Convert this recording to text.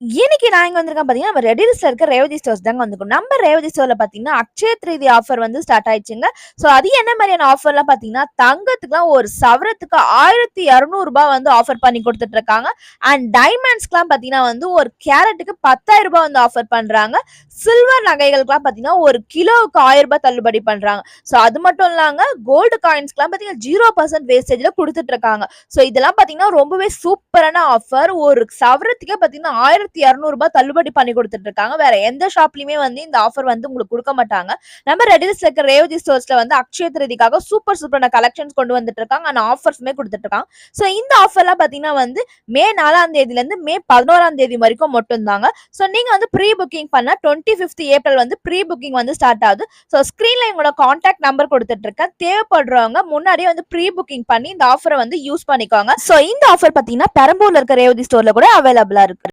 இன்னைக்கு நான் எங்க வந்திருக்கேன் பாத்தீங்கன்னா, நம்ம ரெடில்ஸ்ல இருக்க ரேவதி ஸ்டோர்ஸ் தாங்க வந்திருக்கோம். நம்ம ரேவதி ஸ்டோர்ல பாத்தீங்கன்னா, அக்ஷய திருதி ஆஃபர் வந்து ஸ்டார்ட் ஆயிடுச்சுங்க. சோ அது என்ன மாதிரியான ஆஃபர்லாம் பாத்தீங்கன்னா, தங்கத்துக்குலாம் ஒரு சவரத்துக்கு ரூ. 1200 வந்து ஆஃபர் பண்ணி குடுத்துட்டு இருக்காங்க. அண்ட் டைமண்ட்ஸ்க்குலாம் பாத்தீங்கன்னா வந்து ஒரு கேரட்டுக்கு ரூ. 10,000 வந்து ஆஃபர் பண்றாங்க. சில்வர் நகைகளுக்குலாம் பாத்தீங்கன்னா, ஒரு கிலோவுக்கு ரூ. 1000 தள்ளுபடி பண்றாங்க. சோ அது மட்டும் இல்லாம கோல்டு காயின்ஸ்க்குலாம் பாத்தீங்கன்னா 0% வேஸ்டேஜ்ல குடுத்துட்டு இருக்காங்க. சோ இதெல்லாம் பாத்தீங்கன்னா ரொம்பவே சூப்பரான ஆஃபர். ஒரு சவரத்துக்கே பாத்தீங்கன்னா ரூ. 1200 தள்ளுபடி பண்ணி குடுத்துட்டு இருக்காங்க. வேற எந்த ஷாப்லயுமே வந்து இந்த ஆஃபர் வந்து உங்களுக்கு குடுக்க மாட்டாங்க. நம்ம ரெடில்ஸ்ல இருக்க ரேவதி ஸ்டோர்ஸ்ல வந்து அக்ஷய திருதிக்காக சூப்பரான கலெக்ஷன்ஸ் கொண்டு வந்துட்டு இருக்காங்க. அண்ட் ஆஃபர்ஸ்மே குடுத்துட்டு இருக்காங்க. சோ இந்த ஆஃபர்லாம் பாத்தீங்கன்னா வந்து மே 4ஆம் தேதியில இருந்து மே 11ஆம் தேதி வரைக்கும் மட்டும் தாங்க. சோ நீங்க வந்து ப்ரீ புக்கிங் பண்ணா 25th ஏப்ரல் வந்து ப்ரீ புக்கிங் வந்து ஸ்டார்ட் ஆகுது. சோ ஸ்கிரீன்ல எங்களோட கான்டாக்ட் நம்பர் கொடுத்துட்டு இருக்கேன். தேவைப்படுறவங்க முன்னாடியே வந்து ப்ரீ புக்கிங் பண்ணி இந்த ஆஃபரை வந்து யூஸ் பண்ணிக்கோங்க. சோ இந்த ஆஃபர் பாத்தீங்கன்னா பெரம்பூர்ல இருக்க ரேவதி ஸ்டோர்ல கூட அவைலபிளா இருக்கு.